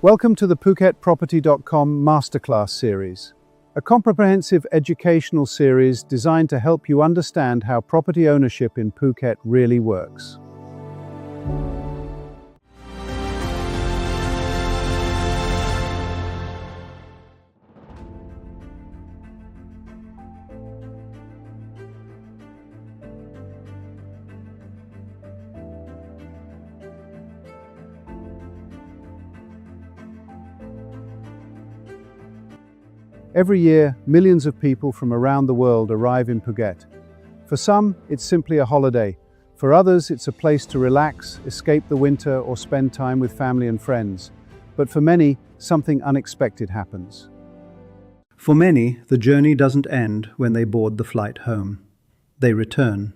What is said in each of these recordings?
Welcome to the PhuketProperty.com Masterclass series, a comprehensive educational series designed to help you understand how property ownership in Phuket really works. Every year, millions of people from around the world arrive in Phuket. For some, it's simply a holiday. For others, it's a place to relax, escape the winter, or spend time with family and friends. But for many, something unexpected happens. For many, the journey doesn't end when they board the flight home. They return.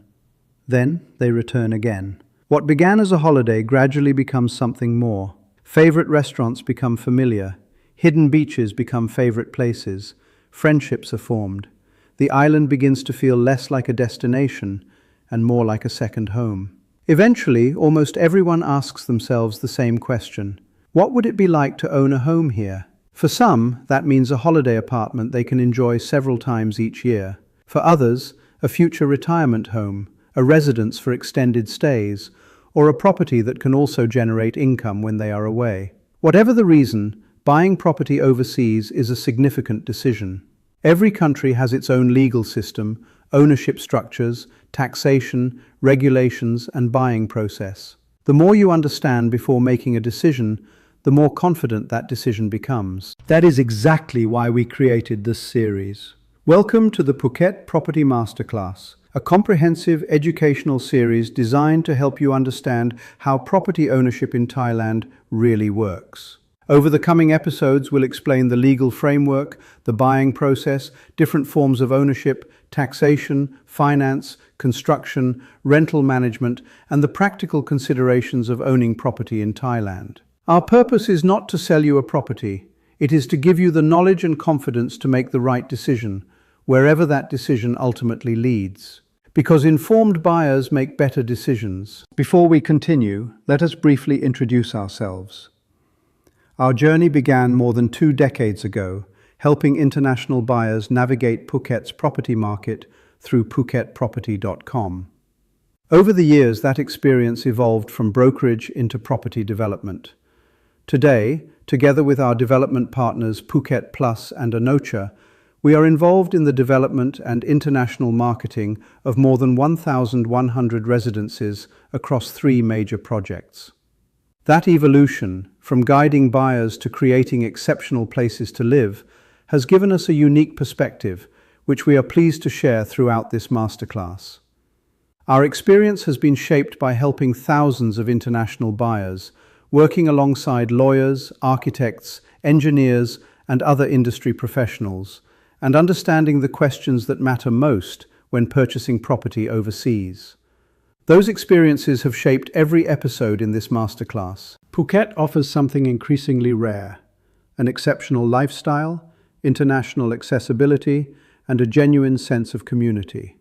Then they return again. What began as a holiday gradually becomes something more. Favorite restaurants become familiar. Hidden beaches become favorite places. Friendships are formed. The island begins to feel less like a destination and more like a second home. Eventually, almost everyone asks themselves the same question. What would it be like to own a home here? For some, that means a holiday apartment they can enjoy several times each year. For others, a future retirement home, a residence for extended stays, or a property that can also generate income when they are away. Whatever the reason, buying property overseas is a significant decision. Every country has its own legal system, ownership structures, taxation, regulations, and buying process. The more you understand before making a decision, the more confident that decision becomes. That is exactly why we created this series. Welcome to the Phuket Property Masterclass, a comprehensive educational series designed to help you understand how property ownership in Thailand really works. Over the coming episodes, we'll explain the legal framework, the buying process, different forms of ownership, taxation, finance, construction, rental management, and the practical considerations of owning property in Thailand. Our purpose is not to sell you a property. It is to give you the knowledge and confidence to make the right decision, wherever that decision ultimately leads. Because informed buyers make better decisions. Before we continue, let us briefly introduce ourselves. Our journey began more than 2 decades ago, helping international buyers navigate Phuket's property market through PhuketProperty.com. Over the years, that experience evolved from brokerage into property development. Today, together with our development partners Phuket Plus and Anocha, we are involved in the development and international marketing of more than 1,100 residences across 3 major projects. That evolution, from guiding buyers to creating exceptional places to live, has given us a unique perspective, which we are pleased to share throughout this masterclass. Our experience has been shaped by helping thousands of international buyers, working alongside lawyers, architects, engineers, and other industry professionals, and understanding the questions that matter most when purchasing property overseas. Those experiences have shaped every episode in this masterclass. Phuket offers something increasingly rare: an exceptional lifestyle, international accessibility, and a genuine sense of community.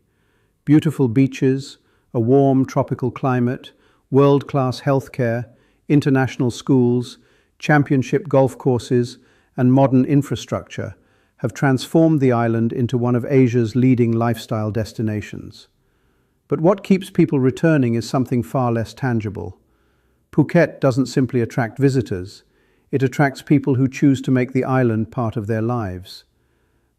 Beautiful beaches, a warm tropical climate, world-class healthcare, international schools, championship golf courses, and modern infrastructure have transformed the island into one of Asia's leading lifestyle destinations. But what keeps people returning is something far less tangible. Phuket doesn't simply attract visitors, it attracts people who choose to make the island part of their lives.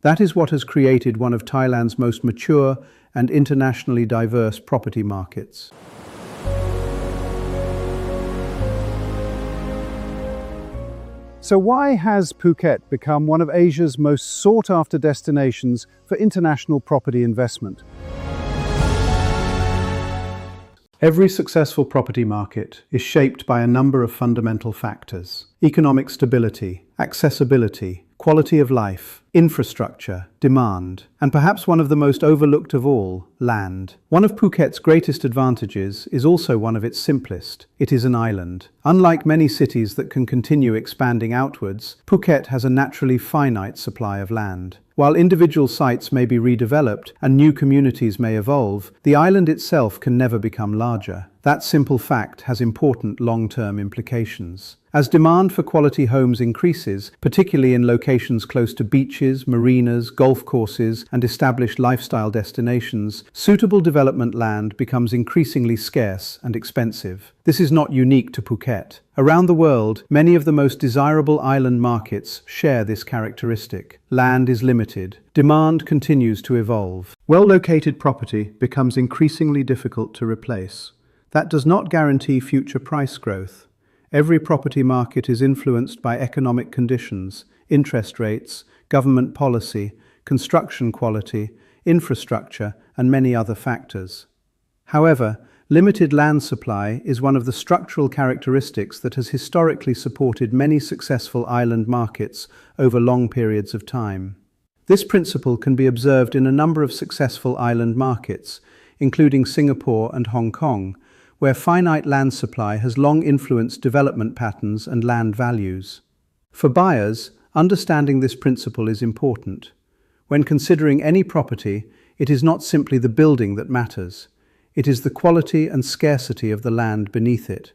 That is what has created one of Thailand's most mature and internationally diverse property markets. So why has Phuket become one of Asia's most sought-after destinations for international property investment? Every successful property market is shaped by a number of fundamental factors: economic stability, accessibility, quality of life, infrastructure, demand, and perhaps one of the most overlooked of all, land. One of Phuket's greatest advantages is also one of its simplest. It is an island. Unlike many cities that can continue expanding outwards, Phuket has a naturally finite supply of land. While individual sites may be redeveloped and new communities may evolve, the island itself can never become larger. That simple fact has important long-term implications. As demand for quality homes increases, particularly in locations close to beaches, marinas, golf courses, and established lifestyle destinations, suitable development land becomes increasingly scarce and expensive. This is not unique to Phuket. Around the world, many of the most desirable island markets share this characteristic. Land is limited. Demand continues to evolve. Well-located property becomes increasingly difficult to replace. That does not guarantee future price growth. Every property market is influenced by economic conditions, interest rates, government policy, construction quality, infrastructure, and many other factors. However, limited land supply is one of the structural characteristics that has historically supported many successful island markets over long periods of time. This principle can be observed in a number of successful island markets, including Singapore and Hong Kong, where finite land supply has long influenced development patterns and land values. For buyers, understanding this principle is important. When considering any property, it is not simply the building that matters. It is the quality and scarcity of the land beneath it.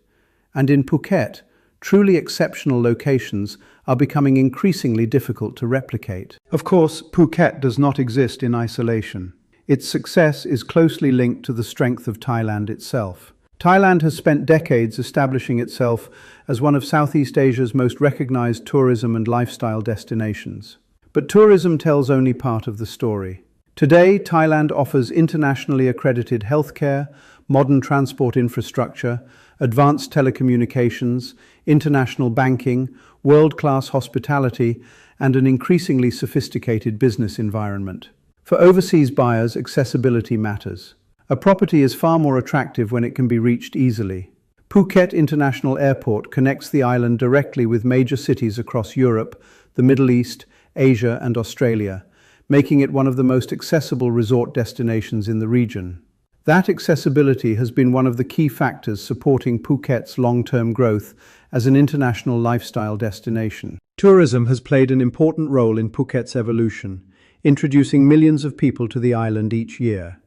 And in Phuket, truly exceptional locations are becoming increasingly difficult to replicate. Of course, Phuket does not exist in isolation. Its success is closely linked to the strength of Thailand itself. Thailand has spent decades establishing itself as one of Southeast Asia's most recognized tourism and lifestyle destinations. But tourism tells only part of the story. Today, Thailand offers internationally accredited healthcare, modern transport infrastructure, advanced telecommunications, international banking, world-class hospitality, and an increasingly sophisticated business environment. For overseas buyers, accessibility matters. A property is far more attractive when it can be reached easily. Phuket International Airport connects the island directly with major cities across Europe, the Middle East, Asia, and Australia, making it one of the most accessible resort destinations in the region. That accessibility has been one of the key factors supporting Phuket's long-term growth as an international lifestyle destination. Tourism has played an important role in Phuket's evolution, introducing millions of people to the island each year.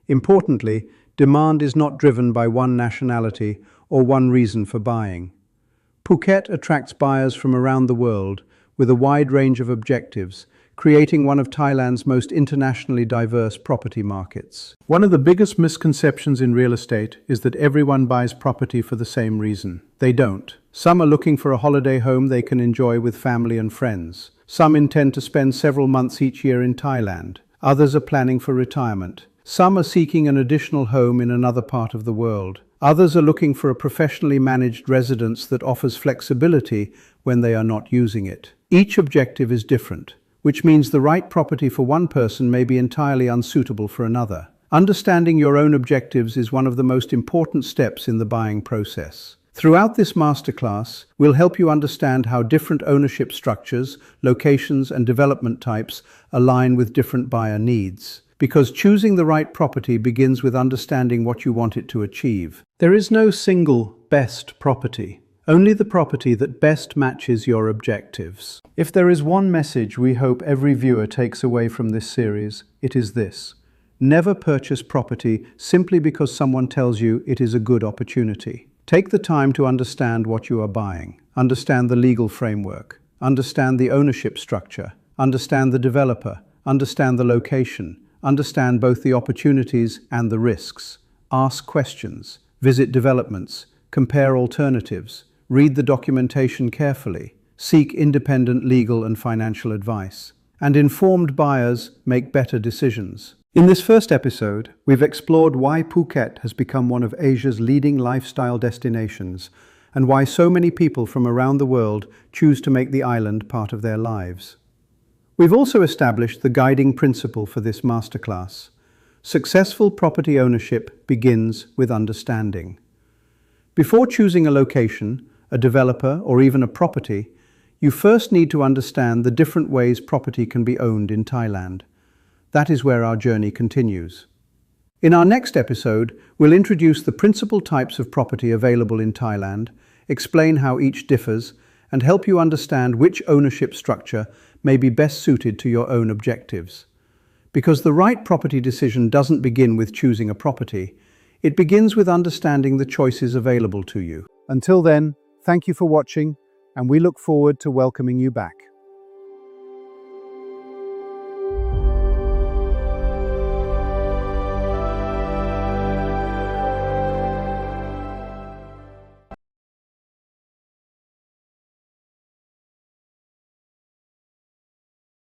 Importantly, demand is not driven by one nationality or one reason for buying. Phuket attracts buyers from around the world with a wide range of objectives, creating one of Thailand's most internationally diverse property markets. One of the biggest misconceptions in real estate is that everyone buys property for the same reason. They don't. Some are looking for a holiday home they can enjoy with family and friends. Some intend to spend several months each year in Thailand. Others are planning for retirement. Some are seeking an additional home in another part of the world. Others are looking for a professionally managed residence that offers flexibility when they are not using it. Each objective is different, which means the right property for one person may be entirely unsuitable for another. Understanding your own objectives is one of the most important steps in the buying process. Throughout this masterclass, we'll help you understand how different ownership structures, locations, and development types align with different buyer needs. Because choosing the right property begins with understanding what you want it to achieve. There is no single best property, only the property that best matches your objectives. If there is one message we hope every viewer takes away from this series, it is this: never purchase property simply because someone tells you it is a good opportunity. Take the time to understand what you are buying, understand the legal framework, understand the ownership structure, understand the developer, understand the location, understand both the opportunities and the risks. Ask questions, visit developments, compare alternatives, read the documentation carefully, seek independent legal and financial advice. And informed buyers make better decisions. In this first episode, we've explored why Phuket has become one of Asia's leading lifestyle destinations and why so many people from around the world choose to make the island part of their lives. We've also established the guiding principle for this masterclass. Successful property ownership begins with understanding. Before choosing a location, a developer, or even a property, you first need to understand the different ways property can be owned in Thailand. That is where our journey continues. In our next episode, we'll introduce the principal types of property available in Thailand, explain how each differs, and help you understand which ownership structure may be best suited to your own objectives. Because the right property decision doesn't begin with choosing a property, It begins with understanding the choices available to you. Until then, thank you for watching, and we look forward to welcoming you back.